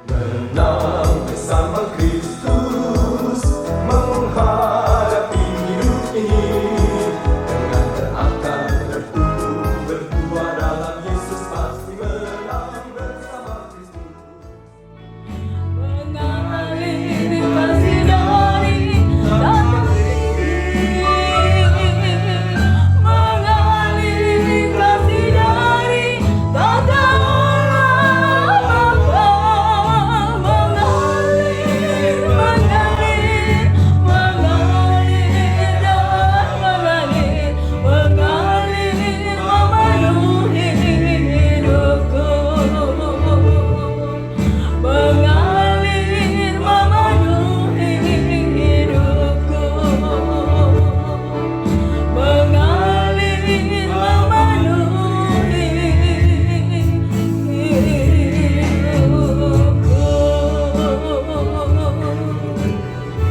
Menang bersama Kristus, menghadapi hidup ini dengan terangkat, bertumbuh, berbuah dalam Yesus, pasti menang bersama Kristus. Mengalir kasih dari dalam diri, mengalir kasih dari dalam Bapa, mengalir, mengalir, mengalir dan mengalir, mengalir memenuhi hidupku. Mengalir memenuhi hidupku, mengalir memenuhi hidupku.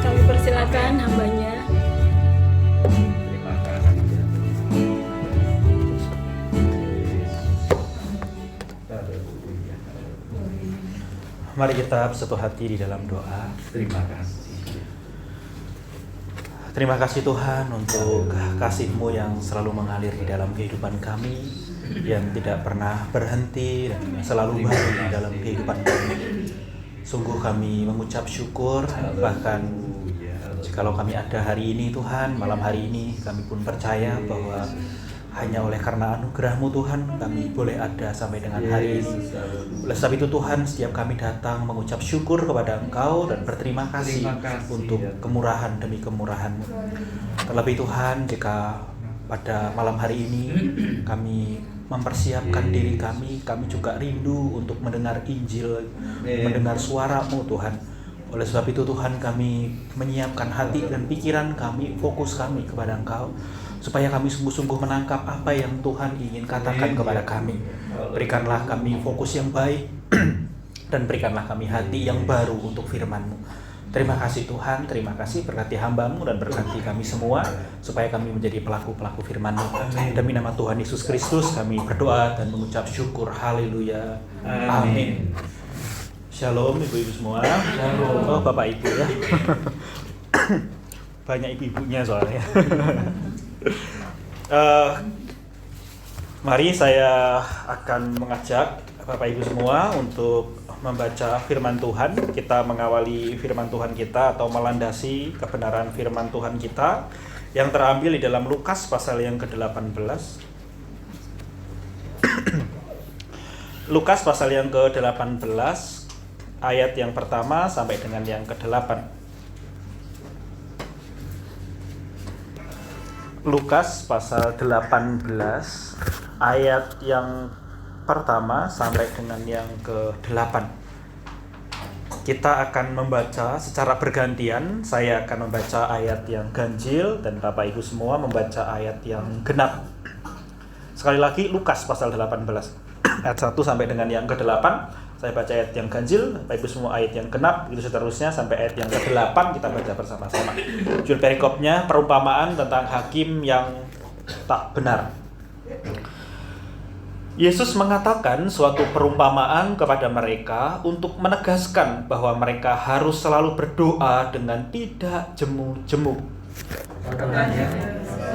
Kami persilakan hambanya. Terima kasih. Mari kita bersatu hati di dalam doa. Terima kasih. Terima kasih Tuhan untuk kasih-Mu yang selalu mengalir di dalam kehidupan kami, yang tidak pernah berhenti dan selalu baru di dalam kehidupan kami. Sungguh kami mengucap syukur, bahkan jikalau kami ada hari ini Tuhan, malam hari ini kami pun percaya bahwa hanya oleh karena anugerah-Mu Tuhan kami boleh ada sampai dengan hari ini. Oleh sebab itu Tuhan, setiap kami datang mengucap syukur kepada Engkau dan berterima kasih Terima kasih, untuk ya. kemurahan demi kemurahan-Mu. Terlebih Tuhan, jika pada malam hari ini kami mempersiapkan diri kami juga rindu untuk mendengar Injil, mendengar suara-Mu Tuhan. Oleh sebab itu Tuhan, kami menyiapkan hati dan pikiran kami, fokus kami kepada Engkau, supaya kami sungguh-sungguh menangkap apa yang Tuhan ingin katakan kepada kami. Berikanlah kami fokus yang baik dan berikanlah kami hati yang baru untuk firman-Mu. Terima kasih Tuhan, terima kasih, berkati hamba-Mu dan berkati kami semua, supaya kami menjadi pelaku-pelaku firman-Mu. Demi nama Tuhan Yesus Kristus kami berdoa dan mengucap syukur. Haleluya. Amin. Shalom ibu-ibu semua. Shalom. Oh bapak ibu ya. Banyak ibu-ibunya soalnya. Mari saya akan mengajak Bapak Ibu semua untuk membaca firman Tuhan. Kita mengawali firman Tuhan kita atau melandasi kebenaran firman Tuhan kita yang terambil di dalam Lukas pasal yang ke-18. Lukas pasal yang ke-18 ayat yang pertama sampai dengan yang ke-8. Lukas pasal 18 ayat yang pertama sampai dengan yang ke-8. Kita akan membaca secara bergantian. Saya akan membaca ayat yang ganjil dan Bapak Ibu semua membaca ayat yang genap. Sekali lagi Lukas pasal 18 ayat 1 sampai dengan yang ke-8. Saya baca ayat yang ganjil, Bapak Ibu semua ayat yang genap, begitu seterusnya sampai ayat yang ke-8 kita baca bersama-sama. Judul perikopnya perumpamaan tentang hakim yang tak benar. Yesus mengatakan suatu perumpamaan kepada mereka untuk menegaskan bahwa mereka harus selalu berdoa dengan tidak jemu-jemu. Katanya,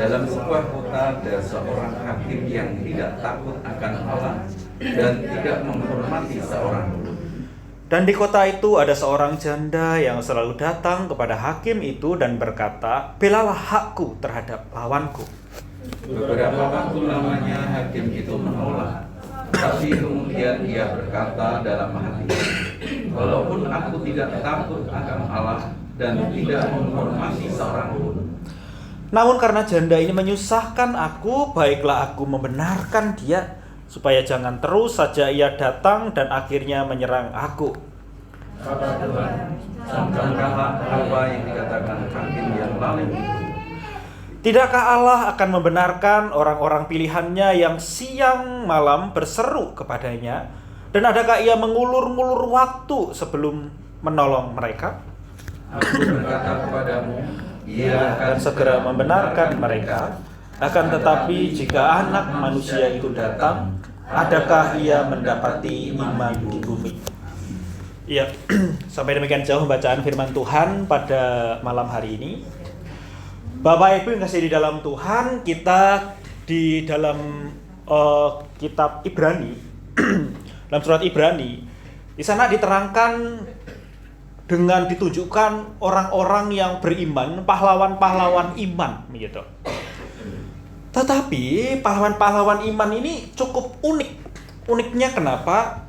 dalam sebuah kota ada seorang hakim yang tidak takut akan Allah dan tidak menghormati seorang pun. Dan di kota itu ada seorang janda yang selalu datang kepada hakim itu dan berkata, "Belalah hakku terhadap lawanku." Beberapa waktu lamanya hakim itu menolak, tapi kemudian ia berkata dalam hatinya, "Walaupun aku tidak takut akan Allah dan tidak menghormati seorang pun, Namun karena janda ini menyusahkan aku, baiklah aku membenarkan dia, supaya jangan terus saja ia datang dan akhirnya menyerang aku." kata Tuhan, "Sangkalah apa yang dikatakan hakim yang lalu itu? Tidakkah Allah akan membenarkan orang-orang pilihannya yang siang malam berseru kepadanya? Dan adakah ia mengulur-ngulur waktu sebelum menolong mereka? Aku berkata kepadamu, ia akan Segera membenarkan mereka. Akan tetapi jika anak manusia itu datang, adakah ia mendapati iman di bumi?" Iya, sampai demikian jauh pembacaan firman Tuhan pada malam hari ini. Bapak Ibu yang kasih di dalam Tuhan, kita di dalam kitab Ibrani, dalam surat Ibrani, di sana diterangkan dengan ditunjukkan orang-orang yang beriman, pahlawan-pahlawan iman, begitu. Tetapi pahlawan-pahlawan iman ini cukup unik. Uniknya kenapa?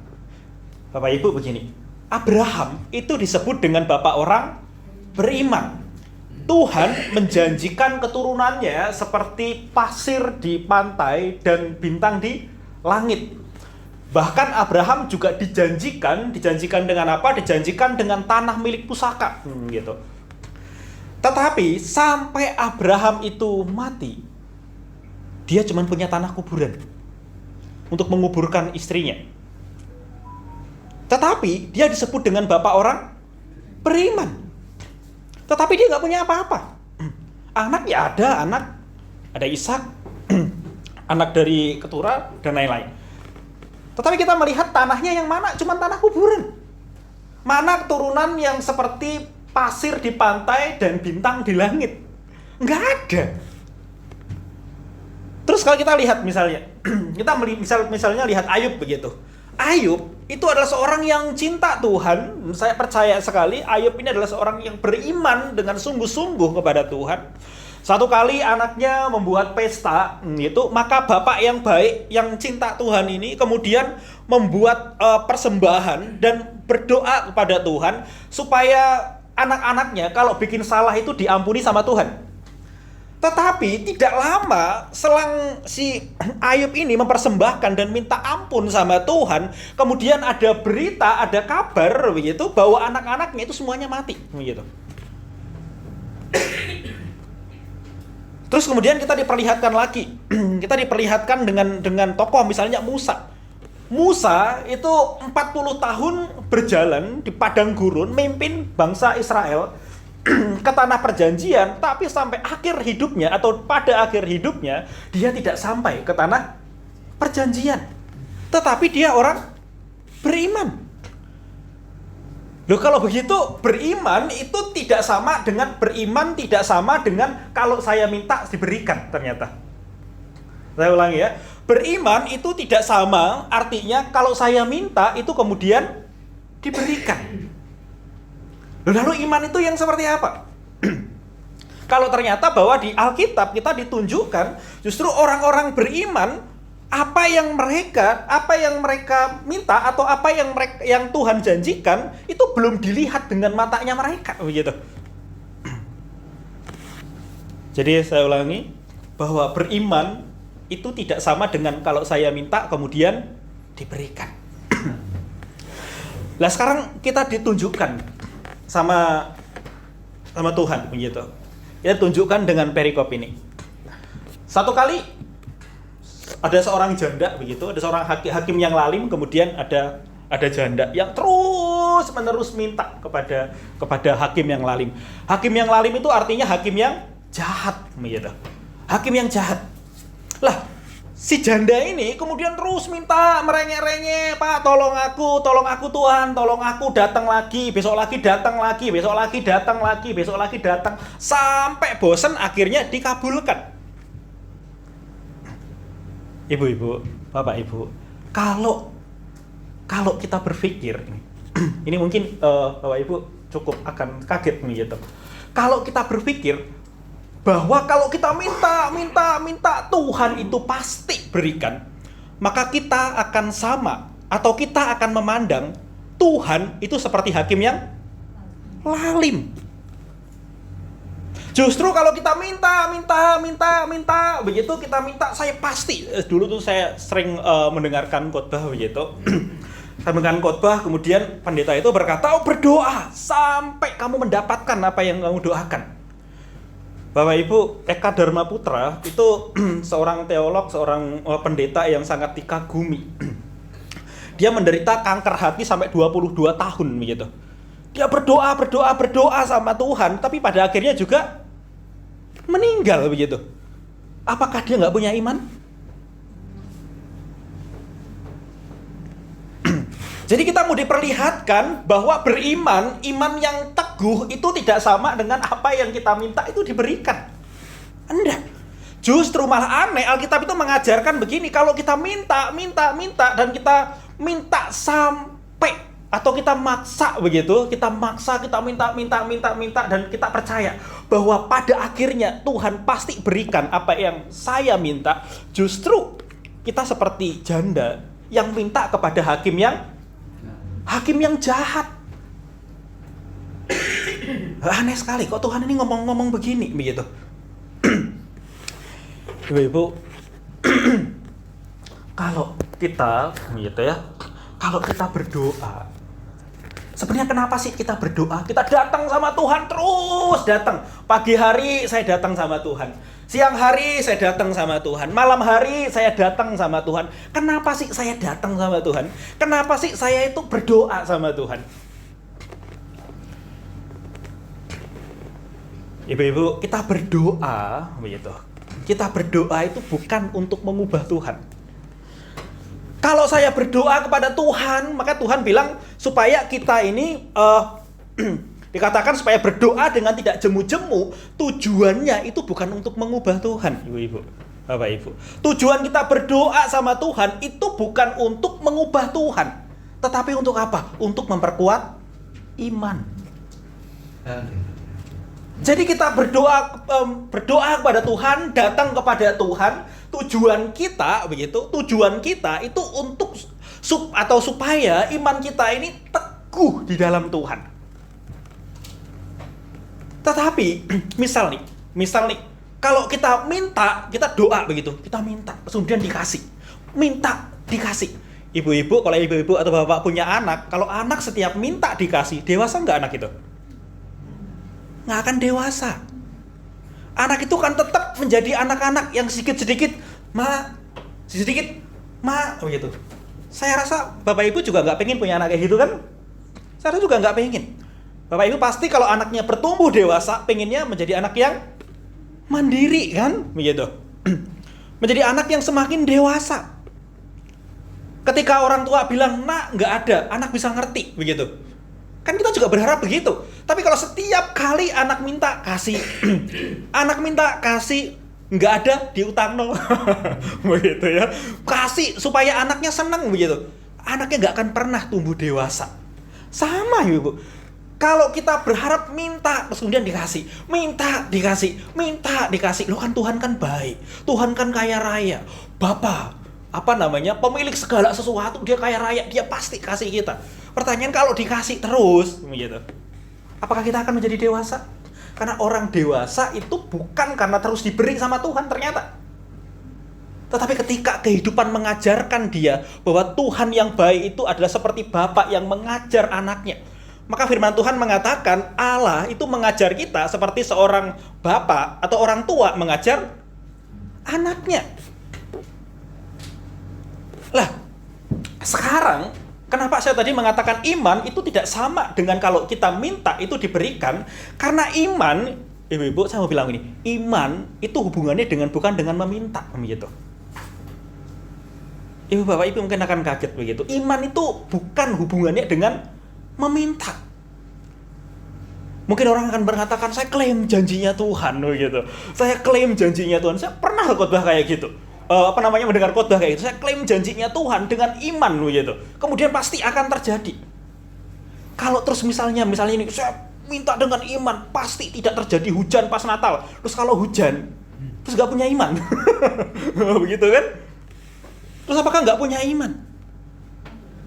Bapak Ibu begini, Abraham itu disebut dengan bapak orang beriman. Tuhan menjanjikan keturunannya seperti pasir di pantai dan bintang di langit. Bahkan Abraham juga dijanjikan dengan apa? Dijanjikan dengan tanah milik pusaka, gitu. Tetapi sampai Abraham itu mati, dia cuma punya tanah kuburan untuk menguburkan istrinya. Tetapi dia disebut dengan bapak orang beriman. Tetapi dia nggak punya apa-apa. Anak ya ada Ishak, anak dari keturah dan lain-lain. Tetapi kita melihat tanahnya yang mana? Cuma tanah kuburan. Mana keturunan yang seperti pasir di pantai dan bintang di langit? Nggak ada. Terus kalau kita lihat misalnya, misalnya lihat Ayub begitu. Ayub itu adalah seorang yang cinta Tuhan. Saya percaya sekali Ayub ini adalah seorang yang beriman dengan sungguh-sungguh kepada Tuhan. Satu kali anaknya membuat pesta, gitu, maka bapak yang baik, yang cinta Tuhan ini kemudian membuat persembahan dan berdoa kepada Tuhan supaya anak-anaknya kalau bikin salah itu diampuni sama Tuhan. Tetapi tidak lama selang si Ayub ini mempersembahkan dan minta ampun sama Tuhan, kemudian ada berita, ada kabar begitu bahwa anak-anaknya itu semuanya mati, begitu. Terus kemudian kita diperlihatkan lagi, kita diperlihatkan dengan tokoh misalnya Musa. Musa itu 40 tahun berjalan di padang gurun, memimpin bangsa Israel ke tanah perjanjian, tapi sampai akhir hidupnya atau pada akhir hidupnya dia tidak sampai ke tanah perjanjian. Tetapi dia orang beriman. Loh, kalau begitu beriman itu tidak sama dengan kalau saya minta diberikan ternyata. Saya ulangi ya. Beriman itu tidak sama artinya kalau saya minta itu kemudian diberikan. Lalu iman itu yang seperti apa? Kalau ternyata bahwa di Alkitab kita ditunjukkan justru orang-orang beriman apa yang mereka minta atau apa yang Tuhan janjikan itu belum dilihat dengan matanya mereka, begitu. Jadi saya ulangi bahwa beriman itu tidak sama dengan kalau saya minta kemudian diberikan. Nah, sekarang kita ditunjukkan sama Tuhan, begitu. Kita tunjukkan dengan perikop ini. Satu kali ada seorang janda, begitu, ada seorang hakim yang lalim, kemudian ada janda yang terus menerus minta kepada hakim yang lalim. Hakim yang lalim itu artinya hakim yang jahat, begitu. Hakim yang jahat. Lah, si janda ini kemudian terus minta merengek-rengek, "Pak, tolong aku Tuhan, tolong aku, datang lagi, besok lagi datang lagi, besok lagi datang lagi, besok lagi datang," sampai bosan akhirnya dikabulkan. Ibu-ibu, Bapak Ibu, kalau kita berpikir ini mungkin Bapak Ibu cukup akan kaget gitu. Kalau kita berpikir bahwa kalau kita minta Tuhan itu pasti berikan, maka kita akan sama atau kita akan memandang Tuhan itu seperti hakim yang lalim. Justru kalau kita minta begitu, kita minta saya pasti. Dulu tuh saya sering mendengarkan khotbah begitu. Saya mendengarkan khotbah, kemudian pendeta itu berkata, "Oh, berdoa sampai kamu mendapatkan apa yang kamu doakan." Bapak Ibu, Eka Dharma Putra itu seorang teolog, seorang pendeta yang sangat dikagumi. Dia menderita kanker hati sampai 22 tahun begitu. Dia berdoa sama Tuhan, tapi pada akhirnya juga meninggal begitu. Apakah dia nggak punya iman? Jadi kita mau diperlihatkan bahwa beriman, iman yang teguh itu tidak sama dengan apa yang kita minta itu diberikan. Enggak. Justru malah aneh, Alkitab itu mengajarkan begini, kalau kita minta dan kita minta sampai atau kita maksa begitu, kita minta dan kita percaya bahwa pada akhirnya Tuhan pasti berikan apa yang saya minta. Justru kita seperti janda yang minta kepada hakim yang jahat. Aneh sekali kok Tuhan ini ngomong begini begitu. Ibu-ibu, kalau kita gitu ya, kalau kita berdoa, sebenarnya kenapa sih kita berdoa? Kita datang sama Tuhan, terus datang. Pagi hari saya datang sama Tuhan, siang hari saya datang sama Tuhan, malam hari saya datang sama Tuhan. Kenapa sih saya datang sama Tuhan? Kenapa sih saya itu berdoa sama Tuhan? Ibu-ibu, kita berdoa begitu. Kita berdoa itu bukan untuk mengubah Tuhan. Kalau saya berdoa kepada Tuhan, maka Tuhan bilang supaya kita ini dikatakan supaya berdoa dengan tidak jemu-jemu. Tujuannya itu bukan untuk mengubah Tuhan, ibu-ibu, bapak ibu. Tujuan kita berdoa sama Tuhan itu bukan untuk mengubah Tuhan, tetapi untuk apa? Untuk memperkuat iman. Jadi kita berdoa kepada Tuhan, datang kepada Tuhan. Tujuan kita itu untuk supaya iman kita ini teguh di dalam Tuhan. Tetapi misal nih, kalau kita minta, kita doa begitu, kita minta, kemudian dikasih, Ibu-ibu, kalau ibu-ibu atau bapak punya anak, kalau anak setiap minta dikasih, dewasa nggak anak itu? Nggak akan dewasa. Anak itu kan tetap menjadi anak-anak yang sedikit-sedikit ma begitu. Saya rasa bapak ibu juga nggak pengen punya anak kayak gitu kan? Saya juga nggak pengen. Bapak ibu pasti kalau anaknya bertumbuh dewasa, pengennya menjadi anak yang mandiri kan? Begitu. Menjadi anak yang semakin dewasa. Ketika orang tua bilang, nak nggak ada, anak bisa ngerti begitu. Kan kita juga berharap begitu. Tapi kalau setiap kali anak minta kasih, nggak ada, diutang no. Begitu ya. Kasih supaya anaknya senang begitu. Anaknya nggak akan pernah tumbuh dewasa. Sama ibu. Kalau kita berharap minta, terus kemudian dikasih. Minta, dikasih. Loh kan Tuhan kan baik. Tuhan kan kaya raya. Bapa, pemilik segala sesuatu, dia kaya raya, dia pasti kasih kita. Pertanyaan kalau dikasih terus begitu, apakah kita akan menjadi dewasa? Karena orang dewasa itu bukan karena terus diberi sama Tuhan ternyata, tetapi ketika kehidupan mengajarkan dia bahwa Tuhan yang baik itu adalah seperti Bapa yang mengajar anaknya. Maka firman Tuhan mengatakan Allah itu mengajar kita seperti seorang bapa atau orang tua mengajar anaknya. Lah, sekarang kenapa saya tadi mengatakan iman itu tidak sama dengan kalau kita minta itu diberikan? Karena iman, ibu-ibu saya mau bilang ini, iman itu hubungannya bukan dengan meminta begitu. Ibu bapak ibu mungkin akan kaget begitu. Iman itu bukan hubungannya dengan meminta. Mungkin orang akan berkatakan, saya klaim janjinya Tuhan begitu. Saya klaim janjinya Tuhan. Saya pernah khotbah kayak gitu. Mendengar khotbah kayak gitu. Saya klaim janjinya Tuhan dengan iman begitu. Kemudian pasti akan terjadi. Kalau terus misalnya ini saya minta dengan iman, pasti tidak terjadi hujan pas Natal. Terus kalau hujan, terus nggak punya iman, begitu kan? Terus apakah nggak punya iman?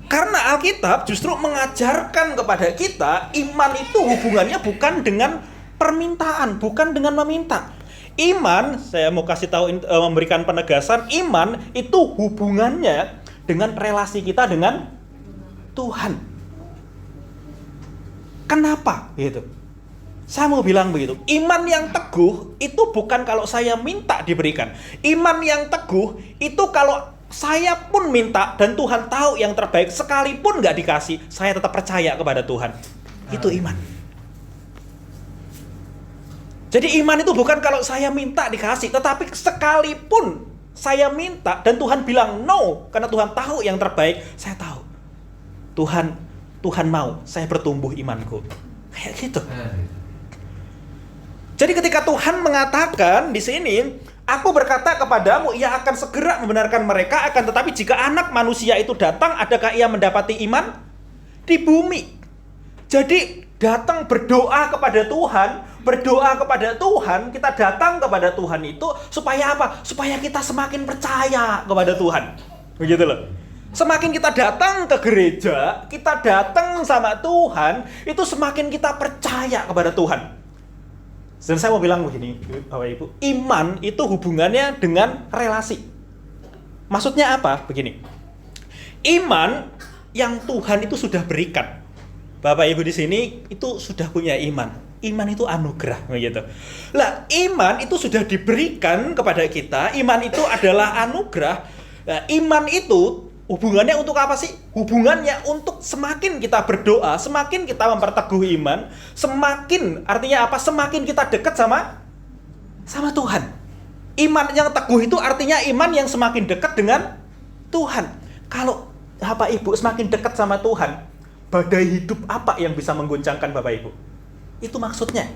Karena Alkitab justru mengajarkan kepada kita iman itu hubungannya bukan dengan permintaan, bukan dengan meminta. Iman, saya mau kasih tahu, memberikan penegasan, iman itu hubungannya dengan relasi kita dengan Tuhan. Kenapa? Gitu. Saya mau bilang begitu. Iman yang teguh itu bukan kalau saya minta diberikan. Iman yang teguh itu kalau saya pun minta dan Tuhan tahu yang terbaik, sekalipun nggak dikasih, saya tetap percaya kepada Tuhan. Itu iman. Jadi iman itu bukan kalau saya minta dikasih, tetapi sekalipun saya minta dan Tuhan bilang no, karena Tuhan tahu yang terbaik, saya tahu. Tuhan mau saya bertumbuh imanku. Kayak gitu. Jadi ketika Tuhan mengatakan di sini, aku berkata kepadamu, ia akan segera membenarkan mereka, akan tetapi jika anak manusia itu datang, adakah ia mendapati iman di bumi? Jadi datang berdoa kepada Tuhan, kita datang kepada Tuhan itu supaya apa? Supaya kita semakin percaya kepada Tuhan. Begitu loh. Semakin kita datang ke gereja, kita datang sama Tuhan, itu semakin kita percaya kepada Tuhan. Dan saya mau bilang begini, Bapak Ibu, iman itu hubungannya dengan relasi. Maksudnya apa? Begini. Iman yang Tuhan itu sudah berikan. Bapak Ibu di sini itu sudah punya iman. Iman itu anugerah, begitu. Lah, iman itu sudah diberikan kepada kita. Iman itu adalah anugerah. Nah, iman itu hubungannya untuk apa sih? Hubungannya untuk semakin kita berdoa, semakin kita memperteguh iman, semakin artinya apa? Semakin kita dekat sama Tuhan. Iman yang teguh itu artinya iman yang semakin dekat dengan Tuhan. Kalau Bapak Ibu semakin dekat sama Tuhan, badai hidup apa yang bisa mengguncangkan Bapak Ibu? Itu maksudnya.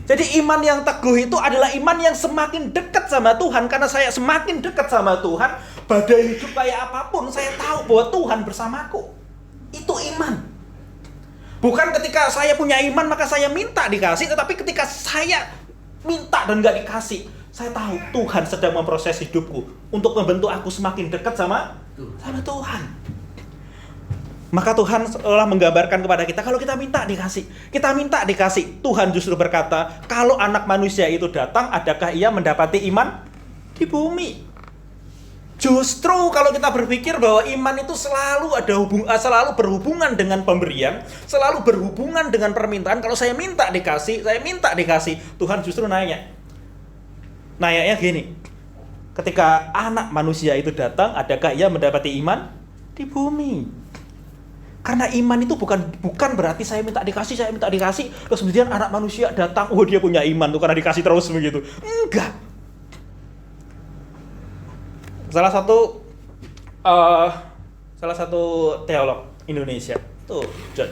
Jadi iman yang teguh itu adalah iman yang semakin dekat sama Tuhan. Karena saya semakin dekat sama Tuhan, badai hidup kayak apapun, saya tahu bahwa Tuhan bersamaku. Itu iman. Bukan ketika saya punya iman maka saya minta dikasih, tetapi ketika saya minta dan gak dikasih, saya tahu Tuhan sedang memproses hidupku untuk membentuk aku semakin dekat sama Tuhan. Maka Tuhan seolah menggambarkan kepada kita, kalau kita minta dikasih. Tuhan justru berkata, kalau anak manusia itu datang, adakah ia mendapati iman di bumi? Justru kalau kita berpikir bahwa iman itu selalu berhubungan dengan pemberian, selalu berhubungan dengan permintaan. Kalau saya minta dikasih, Tuhan justru nanyanya gini, ketika anak manusia itu datang, adakah ia mendapati iman di bumi? Karena iman itu bukan berarti saya minta dikasih, terus kemudian anak manusia datang, dia punya iman tuh karena dikasih terus begitu. Enggak. Salah satu teolog Indonesia itu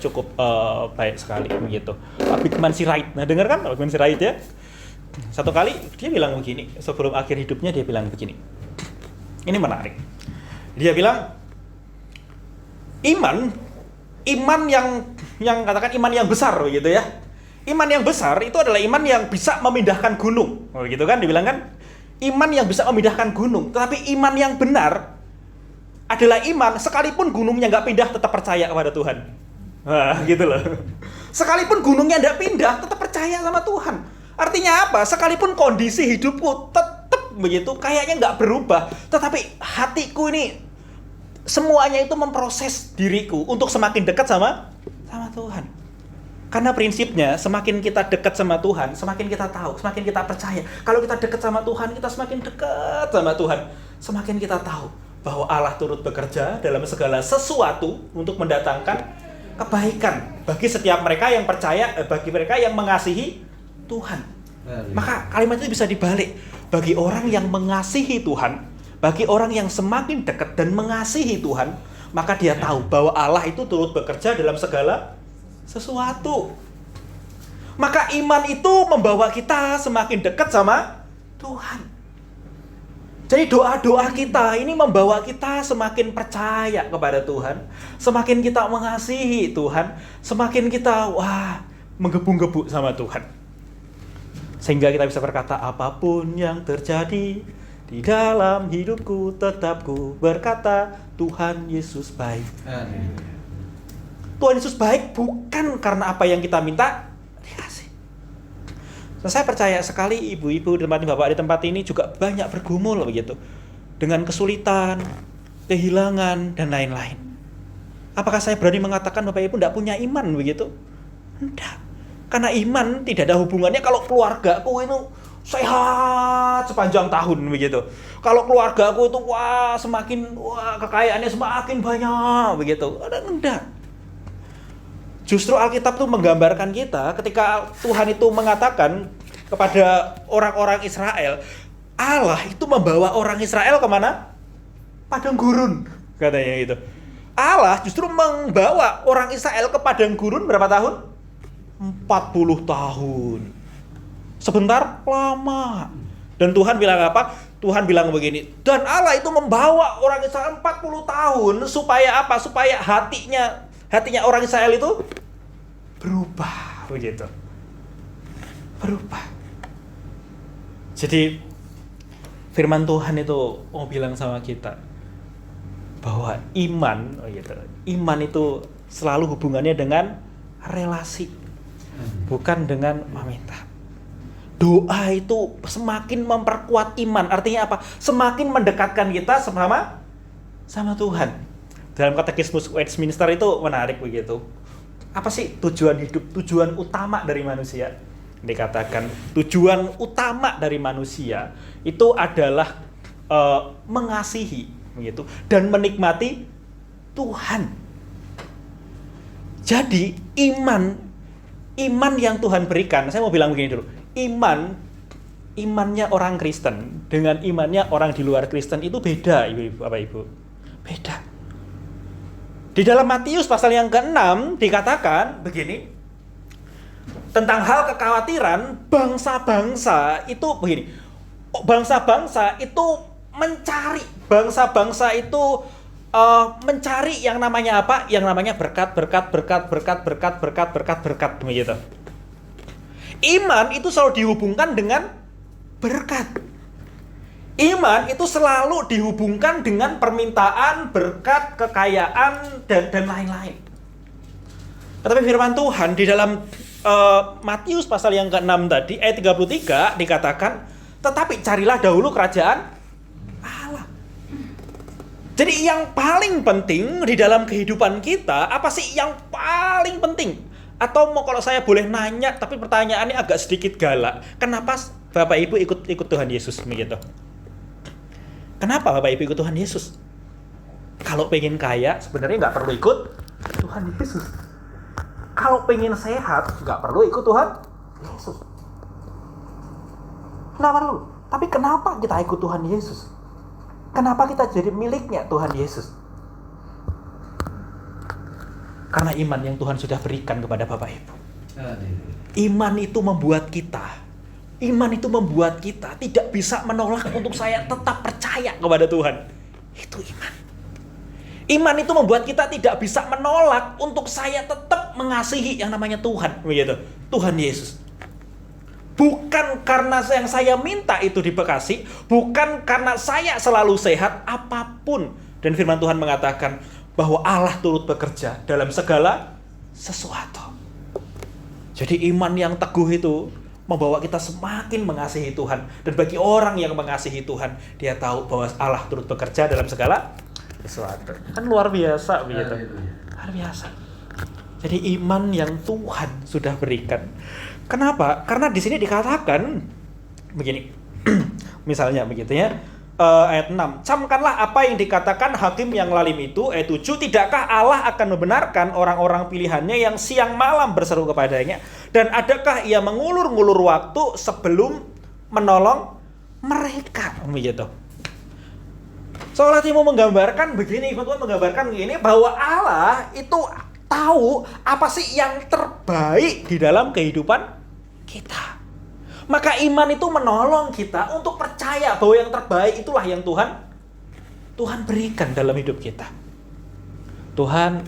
cukup baik sekali begitu. Pak Bigman Sirait. Nah, dengar kan Pak Bigman Sirait ya? Satu kali dia bilang begini, sebelum akhir hidupnya dia bilang begini. Ini menarik. Dia bilang iman yang katakan iman yang besar begitu ya. Iman yang besar itu adalah iman yang bisa memindahkan gunung. Begitu kan dibilang kan? Iman yang bisa memindahkan gunung. Tetapi iman yang benar adalah iman sekalipun gunungnya nggak pindah tetap percaya kepada Tuhan. Nah, gitu loh. Sekalipun gunungnya nggak pindah tetap percaya sama Tuhan. Artinya apa? Sekalipun kondisi hidupku tetap begitu kayaknya nggak berubah, tetapi hatiku ini semuanya itu memproses diriku untuk semakin dekat sama Tuhan. Karena prinsipnya semakin kita dekat sama Tuhan, semakin kita tahu, semakin kita percaya. Kalau kita dekat sama Tuhan, kita semakin dekat sama Tuhan. Semakin kita tahu bahwa Allah turut bekerja dalam segala sesuatu untuk mendatangkan kebaikan bagi setiap mereka yang percaya, bagi mereka yang mengasihi Tuhan. Maka kalimat itu bisa dibalik. Bagi orang yang mengasihi Tuhan, bagi orang yang semakin dekat dan mengasihi Tuhan, maka dia tahu bahwa Allah itu turut bekerja dalam segala sesuatu. Maka iman itu membawa kita semakin dekat sama Tuhan. Jadi doa-doa kita ini membawa kita semakin percaya kepada Tuhan, semakin kita mengasihi Tuhan, semakin kita menggebu-gebu sama Tuhan. Sehingga kita bisa berkata, apapun yang terjadi di dalam hidupku tetap ku berkata, Tuhan Yesus baik. Amin. Tuhan Yesus baik bukan karena apa yang kita minta dikasih. Saya percaya sekali ibu-ibu di tempat bapak di tempat ini juga banyak bergumul begitu dengan kesulitan, kehilangan dan lain-lain. Apakah saya berani mengatakan bapak ibu tidak punya iman begitu? Tidak. Karena iman tidak ada hubungannya kalau keluargaku itu sehat sepanjang tahun begitu. Kalau keluargaku itu semakin kekayaannya semakin banyak begitu. Enggak. Justru Alkitab itu menggambarkan kita ketika Tuhan itu mengatakan kepada orang-orang Israel, Allah itu membawa orang Israel kemana? Padang gurun, katanya gitu. Allah justru membawa orang Israel ke padang gurun berapa tahun? 40 tahun. Sebentar lama. Dan Tuhan bilang apa? Tuhan bilang begini, dan Allah itu membawa orang Israel 40 tahun supaya apa? Supaya hatinya orang Israel itu berubah, begitu. Berubah. Jadi firman Tuhan itu mau bilang sama kita bahwa iman itu selalu hubungannya dengan relasi, bukan dengan meminta. Doa itu semakin memperkuat iman. Artinya apa? Semakin mendekatkan kita sama Tuhan. Dalam katekismus Westminster itu menarik begitu. Apa sih tujuan hidup? Tujuan utama dari manusia? Dikatakan tujuan utama dari manusia itu adalah mengasihi begitu dan menikmati Tuhan. Jadi iman yang Tuhan berikan, saya mau bilang begini dulu. Imannya orang Kristen dengan imannya orang di luar Kristen itu beda, Ibu-ibu, Bapak Ibu. Beda. Di dalam Matius pasal yang ke-6 dikatakan begini, tentang hal kekhawatiran bangsa-bangsa itu begini. Bangsa-bangsa itu mencari yang namanya apa? Yang namanya berkat begitu. Iman itu selalu dihubungkan dengan berkat. Iman itu selalu dihubungkan dengan permintaan, berkat, kekayaan, dan lain-lain. Tetapi firman Tuhan di dalam Matius pasal yang ke-6 tadi, ayat 33 dikatakan, tetapi carilah dahulu kerajaan Allah. Jadi yang paling penting di dalam kehidupan kita, apa sih yang paling penting? Atau kalau saya boleh nanya, tapi pertanyaannya agak sedikit galak. Kenapa Bapak Ibu ikut Tuhan Yesus begitu? Kenapa Bapak Ibu ikut Tuhan Yesus? Kalau pengen kaya, sebenarnya nggak perlu ikut Tuhan Yesus. Kalau pengen sehat, nggak perlu ikut Tuhan Yesus. Nggak perlu. Tapi kenapa kita ikut Tuhan Yesus? Kenapa kita jadi miliknya Tuhan Yesus? Karena iman yang Tuhan sudah berikan kepada Bapak Ibu. Iman itu membuat kita tidak bisa menolak untuk saya tetap percaya kepada Tuhan. Itu iman. Iman itu membuat kita tidak bisa menolak untuk saya tetap mengasihi yang namanya Tuhan, begitu. Tuhan Yesus. Bukan karena yang saya minta itu dibekasi, bukan karena saya selalu sehat, apapun. Dan firman Tuhan mengatakan bahwa Allah turut bekerja dalam segala sesuatu. Jadi iman yang teguh itu membawa kita semakin mengasihi Tuhan. Dan bagi orang yang mengasihi Tuhan, dia tahu bahwa Allah turut bekerja dalam segala sesuatu. Kan luar biasa begitu. Luar biasa. Jadi iman yang Tuhan sudah berikan. Kenapa? Karena di sini dikatakan begini. Misalnya begitu ya. Ayat 6, camkanlah apa yang dikatakan hakim yang lalim itu. Ayat 7, tidakkah Allah akan membenarkan orang-orang pilihannya yang siang malam berseru kepadanya? Dan adakah ia mengulur-ngulur waktu sebelum menolong mereka? Begitu. Seolah mau menggambarkan begini, Tuhan menggambarkan begini, bahwa Allah itu tahu apa sih yang terbaik di dalam kehidupan kita. Maka iman itu menolong kita untuk percaya bahwa yang terbaik itulah yang Tuhan berikan dalam hidup kita. Tuhan,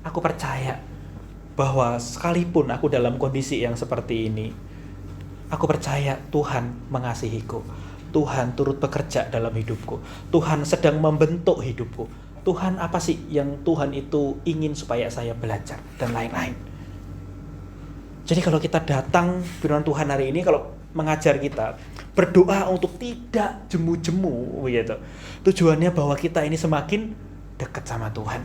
aku percaya bahwa sekalipun aku dalam kondisi yang seperti ini, aku percaya Tuhan mengasihiku. Tuhan turut bekerja dalam hidupku. Tuhan sedang membentuk hidupku. Tuhan, apa sih yang Tuhan itu ingin supaya saya belajar dan lain-lain. Jadi kalau kita datang firman Tuhan hari ini, kalau mengajar kita berdoa untuk tidak jemu-jemu begitu. Tujuannya bahwa kita ini semakin dekat sama Tuhan.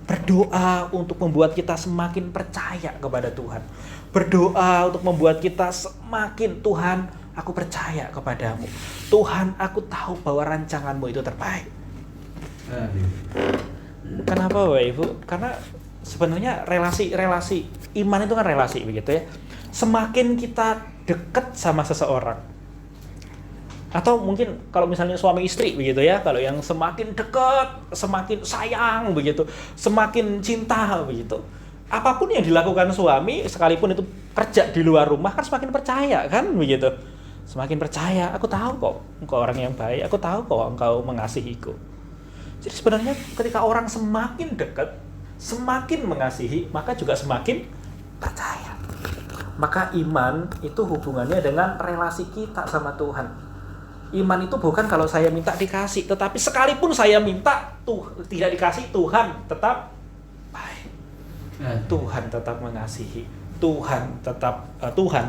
Berdoa untuk membuat kita semakin percaya kepada Tuhan. Berdoa untuk membuat kita semakin, Tuhan, aku percaya kepadamu. Tuhan, aku tahu bahwa rancanganmu itu terbaik. Kenapa Bapak Ibu? Karena sebenarnya relasi iman itu kan relasi begitu ya. Semakin kita dekat sama seseorang, Atau mungkin kalau misalnya suami istri begitu ya, kalau yang semakin dekat, semakin sayang begitu, semakin cinta begitu. Apapun yang dilakukan suami, sekalipun itu kerja di luar rumah, kan semakin percaya kan begitu. Semakin percaya, aku tahu kok engkau orang yang baik, aku tahu kok engkau mengasihiku. Jadi sebenarnya ketika orang semakin dekat, semakin mengasihi, maka juga semakin percaya. Maka iman itu hubungannya dengan relasi kita sama Tuhan. Iman itu bukan kalau saya minta dikasih, tetapi sekalipun saya minta tidak dikasih, Tuhan tetap baik. Tuhan tetap mengasihi. Tuhan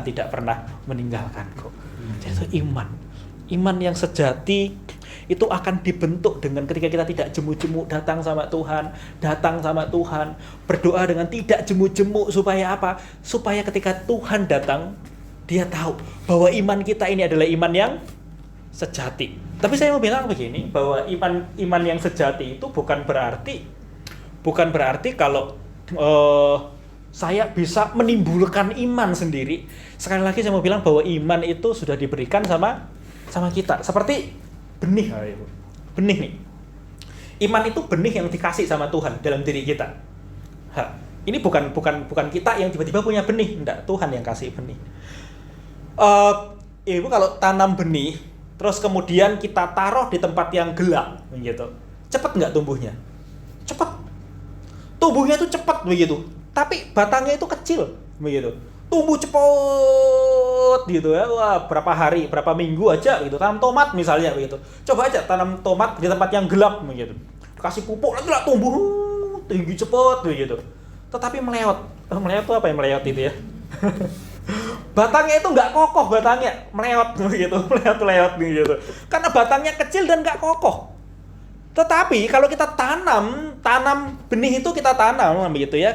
tidak pernah meninggalkanku. Jadi itu iman. Iman yang sejati itu akan dibentuk dengan ketika kita tidak jemu-jemu datang sama Tuhan, berdoa dengan tidak jemu-jemu supaya apa? Supaya ketika Tuhan datang, dia tahu bahwa iman kita ini adalah iman yang sejati. Tapi saya mau bilang begini, bahwa iman yang sejati itu bukan berarti kalau saya bisa menimbulkan iman sendiri. Sekali lagi saya mau bilang bahwa iman itu sudah diberikan sama kita. Seperti benih nih. Iman itu benih yang dikasih sama Tuhan dalam diri kita. Ini bukan kita yang tiba-tiba punya benih, enggak, Tuhan yang kasih benih. Ibu kalau tanam benih, terus kemudian kita taruh di tempat yang gelap, begitu, cepat nggak tumbuhnya? Cepat. Tumbuhnya itu cepat begitu, tapi batangnya itu kecil, begitu. Tumbuh cepat gitu ya, wah, berapa hari, berapa minggu aja gitu. Tanam tomat misalnya begitu. Coba aja tanam tomat di tempat yang gelap begitu. Kasih pupuk lagi lah, tumbuh tinggi cepat begitu. Tetapi meleot itu apa yang meleot itu ya? Batangnya itu nggak kokoh, batangnya meleot begitu, meleot begitu. Karena batangnya kecil dan nggak kokoh. Tetapi kalau kita tanam benih itu kita tanam begitu ya.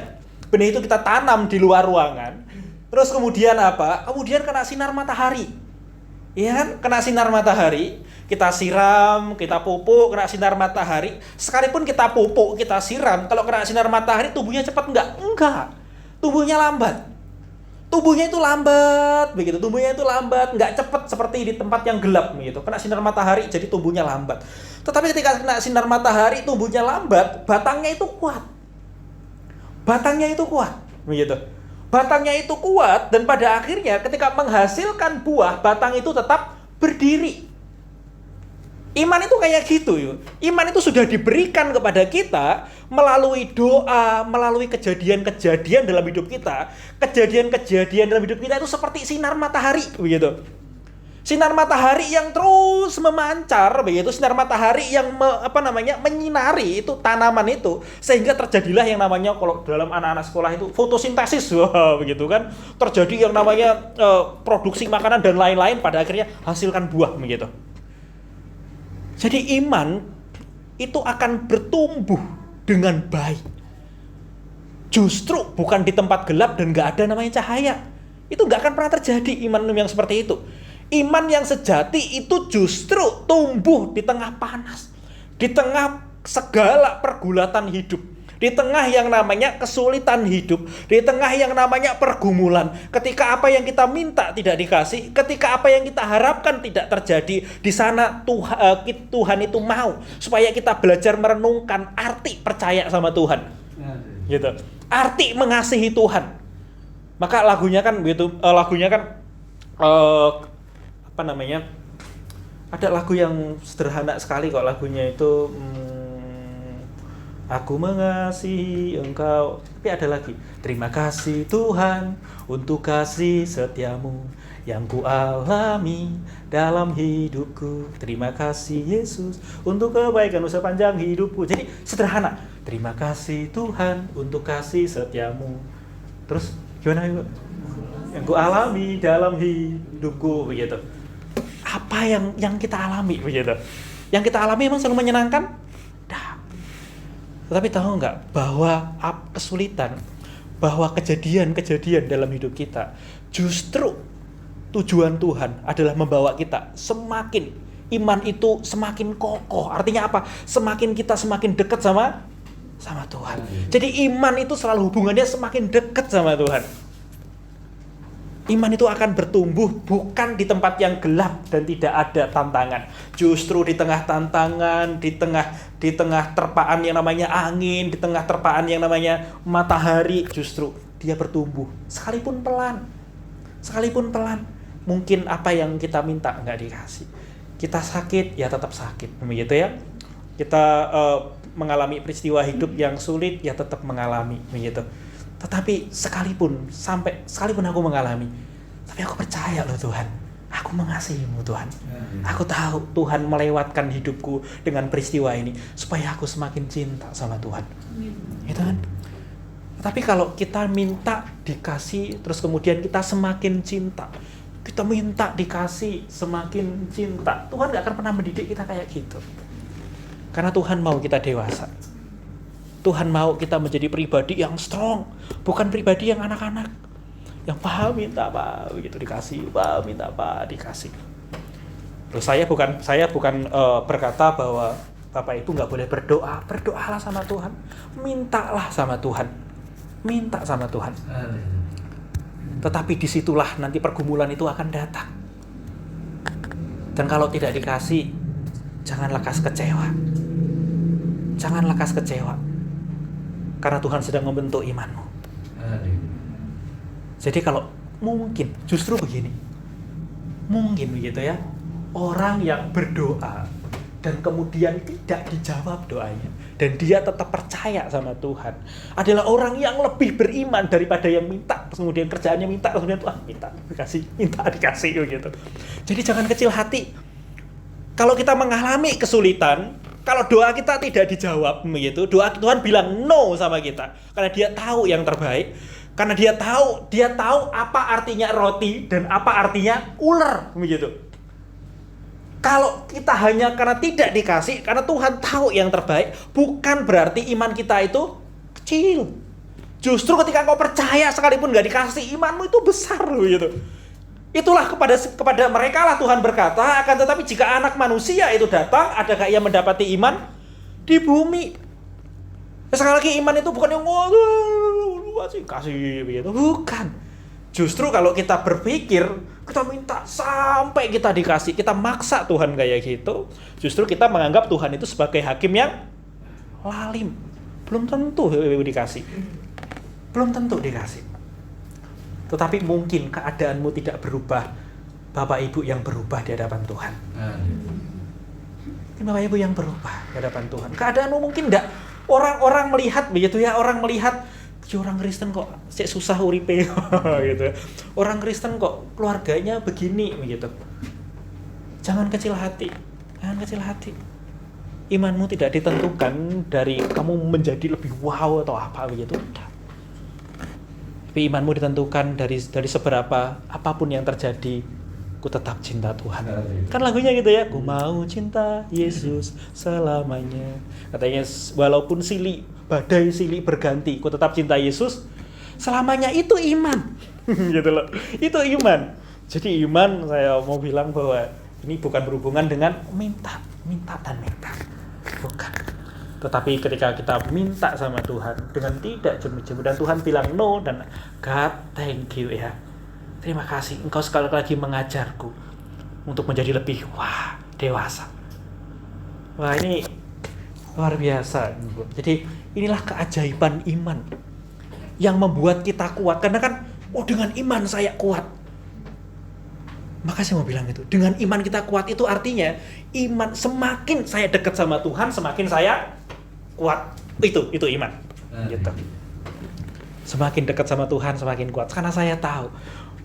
Benih itu kita tanam di luar ruangan. Terus kemudian apa? Kemudian kena sinar matahari. Iya kan? Kena sinar matahari, kita siram, kita pupuk, kena sinar matahari. Sekalipun kita pupuk, kita siram, kalau kena sinar matahari tumbuhnya cepat enggak? Enggak. Tumbuhnya lambat. Tumbuhnya itu lambat begitu. Tumbuhnya itu lambat, enggak cepat seperti di tempat yang gelap begitu. Kena sinar matahari jadi tumbuhnya lambat. Tetapi ketika kena sinar matahari tumbuhnya lambat, batangnya itu kuat. Batangnya itu kuat begitu. Batangnya itu kuat dan pada akhirnya ketika menghasilkan buah, batang itu tetap berdiri. Iman itu kayak gitu yuk. Iman itu sudah diberikan kepada kita melalui doa, melalui kejadian-kejadian dalam hidup kita. Kejadian-kejadian dalam hidup kita itu seperti sinar matahari begitu. Sinar matahari yang terus memancar begitu, sinar matahari yang menyinari itu tanaman itu sehingga terjadilah yang namanya kalau dalam anak-anak sekolah itu fotosintesis, wah, begitu kan. Terjadi yang namanya produksi makanan dan lain-lain, pada akhirnya hasilkan buah begitu. Jadi iman itu akan bertumbuh dengan baik. Justru bukan di tempat gelap dan nggak ada namanya cahaya. Itu nggak akan pernah terjadi iman yang seperti itu. Iman yang sejati itu justru tumbuh di tengah panas, di tengah segala pergulatan hidup, di tengah yang namanya kesulitan hidup, di tengah yang namanya pergumulan. Ketika apa yang kita minta tidak dikasih, ketika apa yang kita harapkan tidak terjadi, di sana Tuhan itu mau supaya kita belajar merenungkan arti percaya sama Tuhan, gitu. Arti mengasihi Tuhan. Maka lagunya kan begitu, ada lagu yang sederhana sekali kok lagunya itu, aku mengasihi engkau. Tapi ada lagi, terima kasih Tuhan untuk kasih setiamu yang ku alami dalam hidupku. Terima kasih Yesus untuk kebaikanmu sepanjang hidupku. Jadi sederhana, terima kasih Tuhan untuk kasih setiamu. Terus gimana Ibu? Yang ku alami dalam hidupku begitu. Apa yang kita alami begitu? Yang kita alami memang selalu menyenangkan? Dah. Tetapi tahu nggak bahwa kesulitan, bahwa kejadian-kejadian dalam hidup kita justru tujuan Tuhan adalah membawa kita semakin iman itu semakin kokoh. Artinya apa? Semakin kita semakin dekat sama Tuhan. Jadi iman itu selalu hubungannya semakin dekat sama Tuhan. Iman itu akan bertumbuh bukan di tempat yang gelap dan tidak ada tantangan. Justru di tengah tantangan, di tengah terpaan yang namanya angin, di tengah terpaan yang namanya matahari, justru dia bertumbuh. Sekalipun pelan. Mungkin apa yang kita minta nggak dikasih. Kita sakit, ya tetap sakit. Begitu ya. Kita mengalami peristiwa hidup yang sulit, ya tetap mengalami. Begitu. Tetapi sekalipun aku mengalami, tapi aku percaya loh Tuhan, aku mengasihimu Tuhan. Aku tahu Tuhan melewatkan hidupku dengan peristiwa ini supaya aku semakin cinta sama Tuhan. Gitu kan? Tapi kalau kita minta dikasih, terus kemudian kita semakin cinta, kita minta dikasih semakin cinta, Tuhan gak akan pernah mendidik kita kayak gitu. Karena Tuhan mau kita dewasa. Tuhan mau kita menjadi pribadi yang strong, bukan pribadi yang anak-anak, yang paham minta apa begitu dikasih, paham minta apa dikasih. Terus saya bukan berkata bahwa Bapak Ibu nggak boleh berdoalah sama Tuhan, mintalah sama Tuhan, minta sama Tuhan. Tetapi disitulah nanti pergumulan itu akan datang. Dan kalau tidak dikasih, jangan lekas kecewa. Karena Tuhan sedang membentuk imanmu. Jadi kalau mungkin, justru begini. Mungkin begitu ya. Orang yang berdoa dan kemudian tidak dijawab doanya, dan dia tetap percaya sama Tuhan, adalah orang yang lebih beriman daripada yang minta. Terus kemudian kerjaannya minta, kemudian minta dikasih gitu. Jadi jangan kecil hati. Kalau kita mengalami kesulitan, kalau doa kita tidak dijawab begitu, doa Tuhan bilang no sama kita, karena dia tahu yang terbaik, karena dia tahu apa artinya roti dan apa artinya ular begitu. Kalau kita hanya karena tidak dikasih, karena Tuhan tahu yang terbaik, bukan berarti iman kita itu kecil. Justru ketika kau percaya sekalipun gak dikasih, imanmu itu besar gitu. Itulah kepada mereka lah Tuhan berkata, akan tetapi jika anak manusia itu datang, adakah ia mendapati iman di bumi? Sekali lagi iman itu bukan yang kasih begitu, bukan. Justru kalau kita berpikir, kita minta sampai kita dikasih, kita maksa Tuhan kayak gitu, justru kita menganggap Tuhan itu sebagai hakim yang lalim. Belum tentu dikasih. Tetapi mungkin keadaanmu tidak berubah, Bapak Ibu yang berubah di hadapan Tuhan. Bapak Ibu yang berubah di hadapan Tuhan. Keadaanmu mungkin enggak. Orang melihat begitu ya, orang Kristen kok susah uripe gitu. Orang Kristen kok keluarganya begini begitu. Jangan kecil hati. Imanmu tidak ditentukan dari kamu menjadi lebih wow atau apa begitu. Tapi imanmu ditentukan dari seberapa apapun yang terjadi, ku tetap cinta Tuhan. Kan lagunya gitu ya, ku mau cinta Yesus selamanya. Katanya walaupun badai silih berganti, ku tetap cinta Yesus selamanya. Itu iman. Gitu loh. Itu iman. Jadi iman, saya mau bilang bahwa ini bukan berhubungan dengan minta. Bukan. Tetapi ketika kita minta sama Tuhan dengan tidak jemu-jemu dan Tuhan bilang no, dan God thank you ya. Terima kasih, engkau sekali lagi mengajarku untuk menjadi lebih dewasa. Wah, ini luar biasa. Jadi inilah keajaiban iman yang membuat kita kuat. Karena kan, dengan iman saya kuat. Maka saya mau bilang itu, dengan iman kita kuat itu artinya iman, semakin saya dekat sama Tuhan, semakin saya kuat. Itu iman. Gitu. Semakin dekat sama Tuhan, semakin kuat. Karena saya tahu,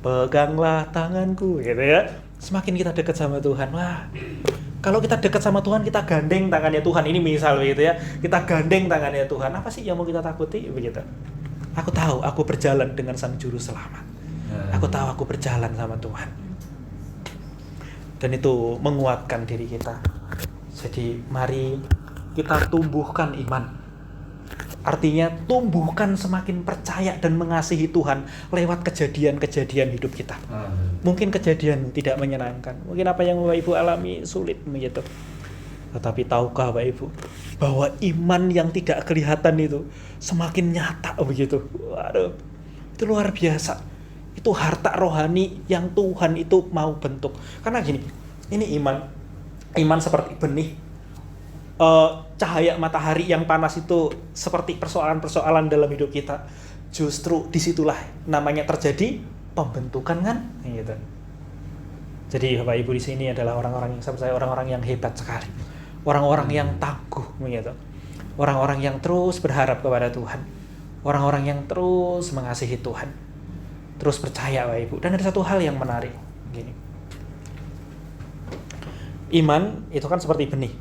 peganglah tanganku, gitu ya. Semakin kita dekat sama Tuhan, kalau kita dekat sama Tuhan, kita gandeng tangannya Tuhan. Ini misal begitu ya, kita gandeng tangannya Tuhan. Apa sih yang mau kita takuti begitu? Aku tahu, aku berjalan dengan Sang Juru Selamat. Aku tahu aku berjalan sama Tuhan. Dan itu menguatkan diri kita. Jadi mari kita tumbuhkan iman. Artinya tumbuhkan semakin percaya dan mengasihi Tuhan lewat kejadian-kejadian hidup kita. Mungkin kejadian tidak menyenangkan. Mungkin apa yang Bapak Ibu alami sulit begitu. Tetapi tahukah Bapak Ibu bahwa iman yang tidak kelihatan itu semakin nyata begitu. Waduh, itu luar biasa. Itu harta rohani yang Tuhan itu mau bentuk. Karena gini, ini iman seperti benih. Cahaya matahari yang panas itu seperti persoalan-persoalan dalam hidup kita. Justru disitulah namanya terjadi pembentukan kan, gitu. Jadi Bapak Ibu di sini adalah orang-orang yang hebat sekali, orang-orang yang tangguh, gitu. Orang-orang yang terus berharap kepada Tuhan, orang-orang yang terus mengasihi Tuhan, terus percaya Bapak Ibu. Dan ada satu hal yang menarik, gini. Iman itu kan seperti benih.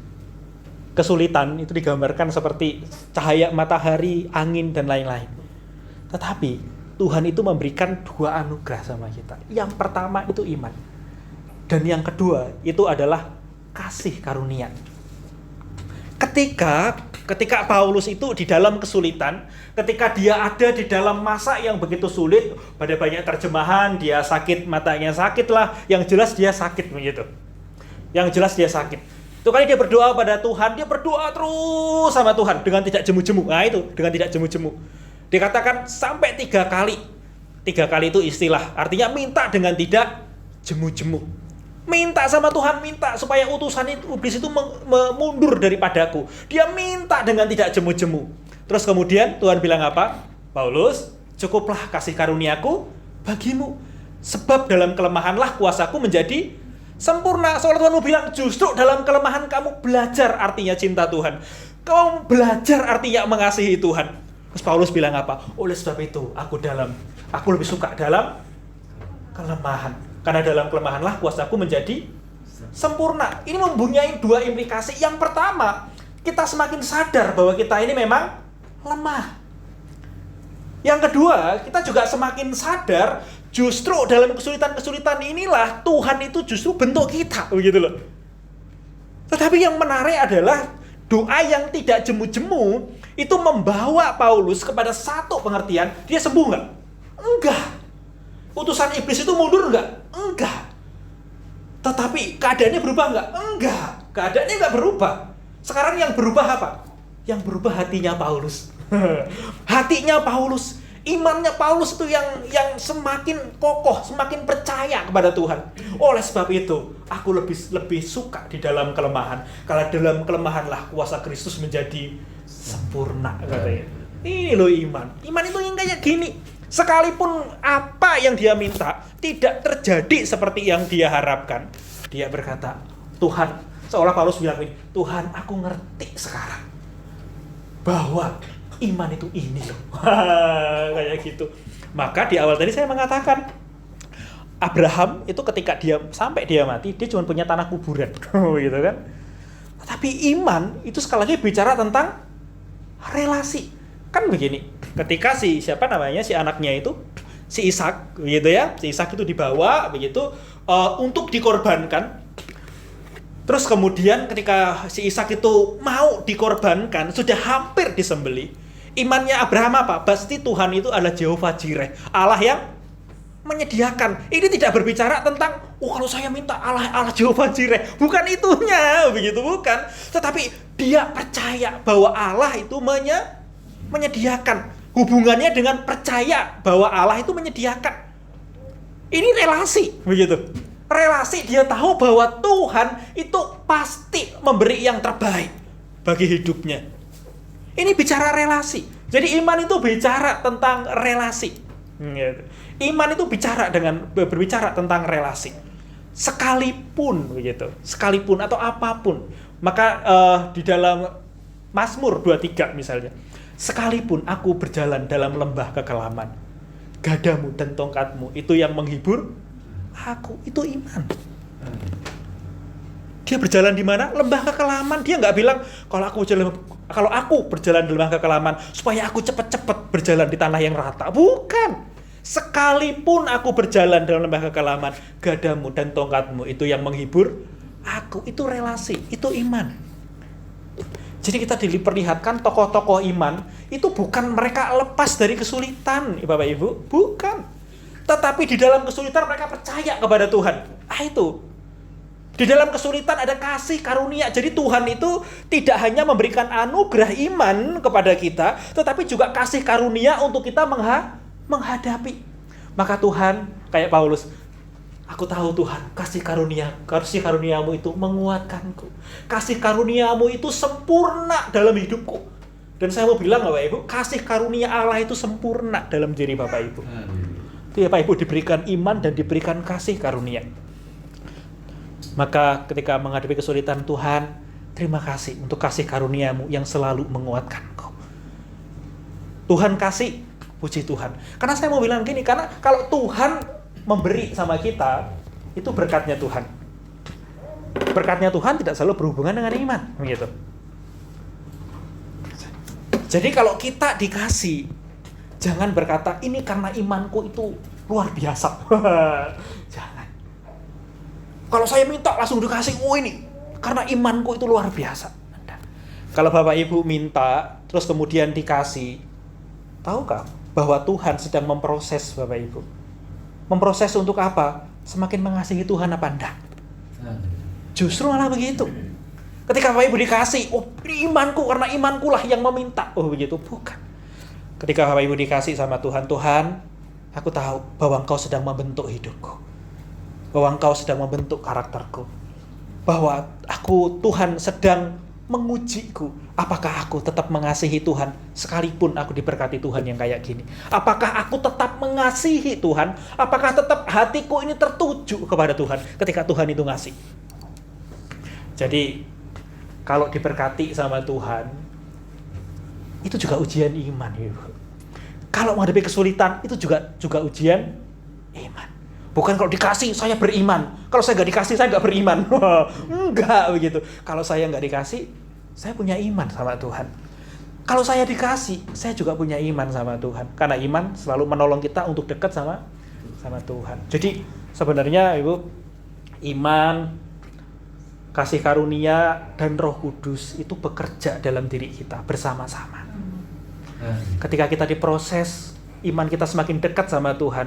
Kesulitan itu digambarkan seperti cahaya matahari, angin, dan lain-lain. Tetapi Tuhan itu memberikan 2 anugerah sama kita. Yang pertama itu iman. Dan yang kedua itu adalah kasih karunia. Ketika Paulus itu di dalam kesulitan, ketika dia ada di dalam masa yang begitu sulit, pada banyak terjemahan dia sakit, matanya sakit lah, yang jelas dia sakit begitu. Yang jelas dia sakit. Itu kali dia berdoa pada Tuhan, dia berdoa terus sama Tuhan dengan tidak jemu-jemu. Nah itu, dengan tidak jemu-jemu. Dikatakan sampai 3 kali. 3 kali itu istilah, artinya minta dengan tidak jemu-jemu. Minta sama Tuhan, minta supaya utusan iblis itu mundur daripadaku. Dia minta dengan tidak jemu-jemu. Terus kemudian Tuhan bilang apa? Paulus, cukuplah kasih karuniaku bagimu. Sebab dalam kelemahanlah kuasaku menjadi sempurna. Soalnya Tuhan mau bilang, justru dalam kelemahan kamu belajar artinya cinta Tuhan. Kamu belajar artinya mengasihi Tuhan. Terus Paulus bilang apa? Oleh sebab itu aku lebih suka dalam kelemahan. Karena dalam kelemahanlah kuasaku menjadi sempurna. Ini mempunyai 2 implikasi. Yang pertama, kita semakin sadar bahwa kita ini memang lemah. Yang kedua, kita juga semakin sadar justru dalam kesulitan-kesulitan inilah Tuhan itu justru bentuk kita, begitu loh. Tetapi yang menarik adalah doa yang tidak jemu-jemu itu membawa Paulus kepada satu pengertian, dia sembuh nggak? Enggak. Utusan iblis itu mundur nggak? Enggak. Tetapi keadaannya berubah nggak? Enggak. Keadaannya nggak berubah. Sekarang yang berubah apa? Yang berubah hatinya Paulus. Hatinya Paulus. Imannya Paulus itu yang semakin kokoh, semakin percaya kepada Tuhan. Oleh sebab itu, aku lebih suka di dalam kelemahan. Karena dalam kelemahanlah kuasa Kristus menjadi sempurna, katanya. Ini loh iman. Iman itu yang kayak gini. Sekalipun apa yang dia minta tidak terjadi seperti yang dia harapkan, dia berkata, Tuhan, seolah Paulus bilang ini, Tuhan, aku ngerti sekarang bahwa iman itu ini loh. Kayak gitu. Maka di awal tadi saya mengatakan Abraham itu ketika sampai dia mati, dia cuma punya tanah kuburan. Gitu kan. Tapi iman itu sekali lagi bicara tentang relasi. Kan begini, ketika si anaknya itu, si Ishak gitu ya. Si Ishak itu dibawa begitu untuk dikorbankan. Terus kemudian ketika si Ishak itu mau dikorbankan, sudah hampir disembelih. Imannya Abraham apa? Pasti Tuhan itu adalah Jehovah Jireh, Allah yang menyediakan. Ini tidak berbicara tentang, kalau saya minta Allah Jehovah Jireh, bukan itunya, begitu bukan. Tetapi dia percaya bahwa Allah itu menyediakan. Hubungannya dengan percaya bahwa Allah itu menyediakan. Ini relasi, begitu. Relasi, dia tahu bahwa Tuhan itu pasti memberi yang terbaik bagi hidupnya. Ini bicara relasi. Jadi iman itu bicara tentang relasi. Iman itu berbicara tentang relasi. Sekalipun begitu, sekalipun atau apapun. Maka di dalam Mazmur 23 misalnya, sekalipun aku berjalan dalam lembah kekelaman, gadamu dan tongkatmu itu yang menghibur aku. Itu iman. Dia berjalan di mana? Lembah kekelaman. Dia nggak bilang kalau aku berjalan di lembah kekelaman supaya aku cepat-cepat berjalan di tanah yang rata. Bukan. Sekalipun aku berjalan dalam lembah kekelaman, gadamu dan tongkatmu itu yang menghibur aku. Itu relasi, itu iman. Jadi kita diperlihatkan tokoh-tokoh iman itu bukan mereka lepas dari kesulitan, Bapak Ibu, bukan. Tetapi di dalam kesulitan mereka percaya kepada Tuhan. Itu. Di dalam kesulitan ada kasih karunia. Jadi Tuhan itu tidak hanya memberikan anugerah iman kepada kita, tetapi juga kasih karunia untuk kita menghadapi. Maka Tuhan, kayak Paulus, aku tahu Tuhan, kasih karuniamu itu menguatkanku. Kasih karuniamu itu sempurna dalam hidupku. Dan saya mau bilang Bapak Ibu, kasih karunia Allah itu sempurna dalam diri Bapak Ibu. Itu ya Bapak Ibu, diberikan iman dan diberikan kasih karunia. Maka ketika menghadapi kesulitan, Tuhan, terima kasih untuk kasih karuniamu yang selalu menguatkanku. Tuhan kasih, puji Tuhan. Karena saya mau bilang gini, karena kalau Tuhan memberi sama kita, itu berkatnya Tuhan. Berkatnya Tuhan tidak selalu berhubungan dengan iman, begitu. Jadi kalau kita dikasih, jangan berkata, ini karena imanku itu luar biasa. Jangan. Kalau saya minta langsung dikasih, oh ini karena imanku itu luar biasa. Kalau Bapak Ibu minta, terus kemudian dikasih, tahukah bahwa Tuhan sedang memproses Bapak Ibu? Memproses untuk apa? Semakin mengasihi Tuhan apa enggak? Justru malah begitu. Ketika Bapak Ibu dikasih, oh ini imanku, karena imanku lah yang meminta. Oh begitu, bukan. Ketika Bapak Ibu dikasih sama Tuhan, Tuhan, aku tahu bahwa Engkau sedang membentuk hidupku. Bahwa Engkau sedang membentuk karakterku. Bahwa Tuhan sedang mengujiku. Apakah aku tetap mengasihi Tuhan sekalipun aku diberkati Tuhan yang kayak gini? Apakah aku tetap mengasihi Tuhan? Apakah tetap hatiku ini tertuju kepada Tuhan ketika Tuhan itu ngasih? Jadi kalau diberkati sama Tuhan, itu juga ujian iman. Kalau menghadapi kesulitan, itu juga ujian iman. Bukan kalau dikasih, saya beriman. Kalau saya nggak dikasih, saya nggak beriman. Enggak begitu. Kalau saya nggak dikasih, saya punya iman sama Tuhan. Kalau saya dikasih, saya juga punya iman sama Tuhan. Karena iman selalu menolong kita untuk dekat sama Tuhan. Jadi sebenarnya Ibu, iman, kasih karunia, dan Roh Kudus itu bekerja dalam diri kita bersama-sama. Ketika kita diproses, iman kita semakin dekat sama Tuhan.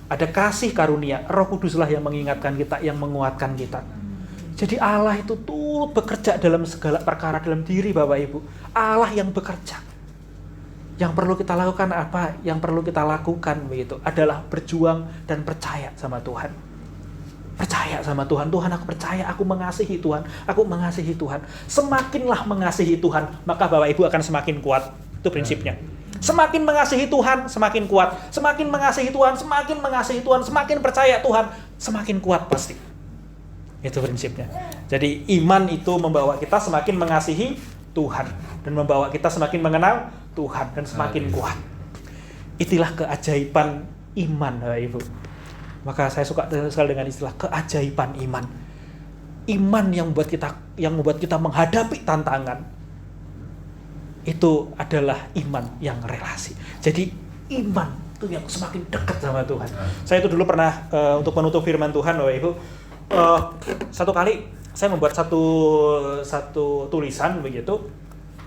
Ada kasih karunia, Roh Kuduslah yang mengingatkan kita, yang menguatkan kita. Jadi Allah itu tuh bekerja dalam segala perkara dalam diri Bapak Ibu. Allah yang bekerja. Yang perlu kita lakukan apa? Yang perlu kita lakukan begitu adalah berjuang dan percaya sama Tuhan. Percaya sama Tuhan. Tuhan, aku percaya, aku mengasihi Tuhan. Aku mengasihi Tuhan. Semakinlah mengasihi Tuhan, maka Bapak Ibu akan semakin kuat. Itu prinsipnya. Semakin mengasihi Tuhan, semakin kuat. Semakin mengasihi Tuhan, semakin mengasihi Tuhan, semakin percaya Tuhan, semakin kuat pasti. Itu prinsipnya. Jadi iman itu membawa kita semakin mengasihi Tuhan dan membawa kita semakin mengenal Tuhan dan semakin kuat. Itulah keajaiban iman, Bapak Ibu. Maka saya suka sekali dengan istilah keajaiban iman. Iman yang membuat kita menghadapi tantangan. Itu adalah iman yang relasi. Jadi iman itu yang semakin dekat sama Tuhan. Saya itu dulu pernah untuk menutup firman Tuhan, Bapak Ibu, satu kali saya membuat satu tulisan begitu,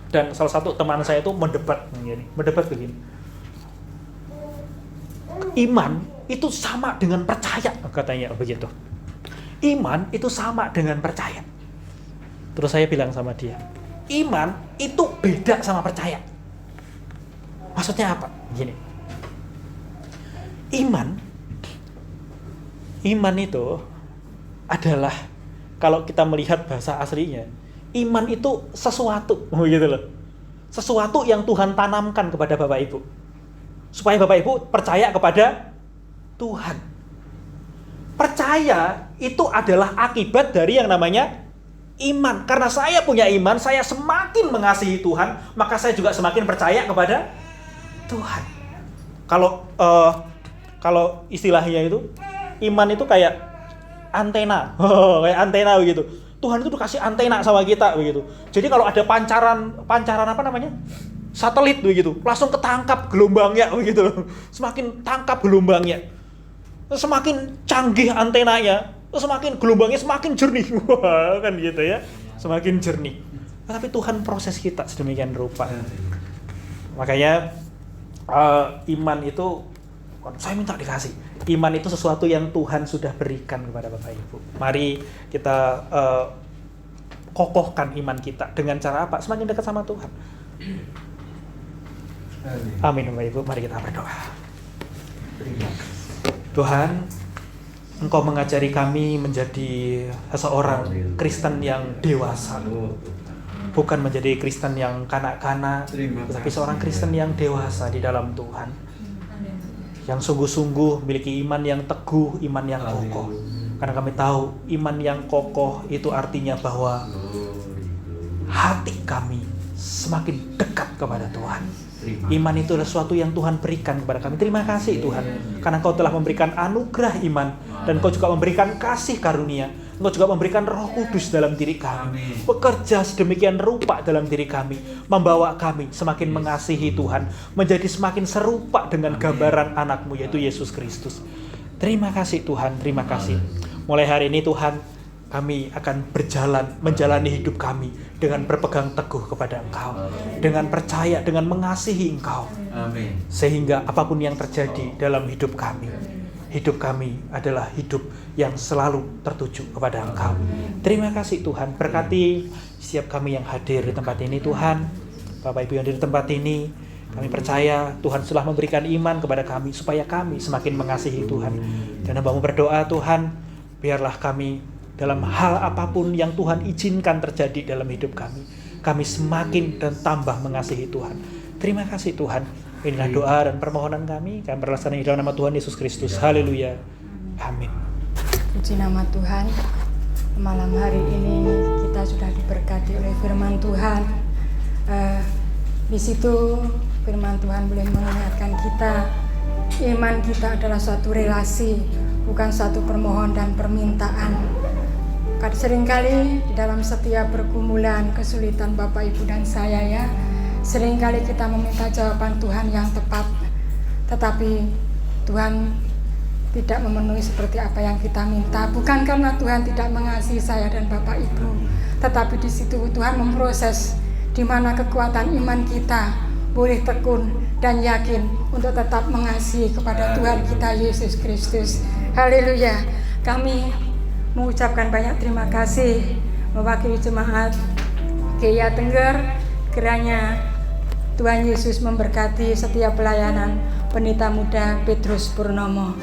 dan salah satu teman saya itu mendebat begini. Iman itu sama dengan percaya, katanya begitu. Iman itu sama dengan percaya. Terus saya bilang sama dia, iman itu beda sama percaya. Maksudnya apa? Gini. Iman itu adalah, kalau kita melihat bahasa aslinya, iman itu sesuatu, gitu loh. Sesuatu yang Tuhan tanamkan kepada Bapak Ibu. Supaya Bapak Ibu percaya kepada Tuhan. Percaya itu adalah akibat dari yang namanya iman. Karena saya punya iman, saya semakin mengasihi Tuhan, maka saya juga semakin percaya kepada Tuhan. Kalau istilahnya itu, iman itu kayak antena, kayak antena begitu. Tuhan itu kasih antena sama kita begitu. Jadi kalau ada pancaran apa namanya? Satelit begitu, langsung ketangkap gelombangnya begitu. Semakin tangkap gelombangnya, semakin canggih antenanya, semakin gelombangnya semakin jernih. Wah, kan gitu ya. Semakin jernih. Tapi Tuhan proses kita sedemikian rupa. Makanya iman itu, saya minta dikasih. Iman itu sesuatu yang Tuhan sudah berikan kepada Bapak Ibu. Mari kita kokohkan iman kita dengan cara apa? Semakin dekat sama Tuhan. Amin Bapak Ibu, mari kita berdoa. Tuhan, Engkau mengajari kami menjadi seseorang Kristen yang dewasa. Bukan menjadi Kristen yang kanak-kanak, tapi seorang Kristen yang dewasa di dalam Tuhan. Yang sungguh-sungguh memiliki iman yang teguh, iman yang kokoh. Karena kami tahu iman yang kokoh itu artinya bahwa hati kami semakin dekat kepada Tuhan. Iman itu adalah sesuatu yang Tuhan berikan kepada kami. Terima kasih Tuhan, karena Engkau telah memberikan anugerah iman, dan Engkau juga memberikan kasih karunia. Engkau juga memberikan Roh Kudus dalam diri kami, bekerja sedemikian rupa dalam diri kami, membawa kami semakin mengasihi Tuhan, menjadi semakin serupa dengan gambaran anak-Mu, yaitu Yesus Kristus. Terima kasih Tuhan, terima kasih. Mulai hari ini Tuhan, kami akan menjalani hidup kami dengan berpegang teguh kepada Engkau, dengan percaya, dengan mengasihi Engkau. Amin. Sehingga apapun yang terjadi dalam hidup kami adalah hidup yang selalu tertuju kepada Engkau. Terima kasih Tuhan, berkati setiap kami yang hadir di tempat ini Tuhan. Bapak Ibu yang di tempat ini, kami percaya Tuhan telah memberikan iman kepada kami supaya kami semakin mengasihi Tuhan. Dan hamba-Mu berdoa Tuhan, biarlah kami dalam hal apapun yang Tuhan izinkan terjadi dalam hidup kami semakin dan tambah mengasihi Tuhan. Terima kasih Tuhan. Inilah doa dan permohonan kami berlaksana di dalam nama Tuhan Yesus Kristus. Haleluya. Amin. Puji nama Tuhan. Malam hari ini kita sudah diberkati oleh firman Tuhan. Di situ firman Tuhan boleh mengingatkan kita, iman kita adalah suatu relasi, bukan suatu permohonan dan permintaan. Seringkali di dalam setiap pergumulan, kesulitan Bapak Ibu dan saya ya, seringkali kita meminta jawaban Tuhan yang tepat, tetapi Tuhan tidak memenuhi seperti apa yang kita minta. Bukan karena Tuhan tidak mengasihi saya dan Bapak Ibu, tetapi di situ Tuhan memproses di mana kekuatan iman kita boleh tekun dan yakin untuk tetap mengasihi kepada Tuhan kita Yesus Kristus. Haleluya. Kami mengucapkan banyak terima kasih mewakili jemaat GIA Tengger. Kiranya Tuhan Yesus memberkati setiap pelayanan Pendeta Muda Petrus Purnomo.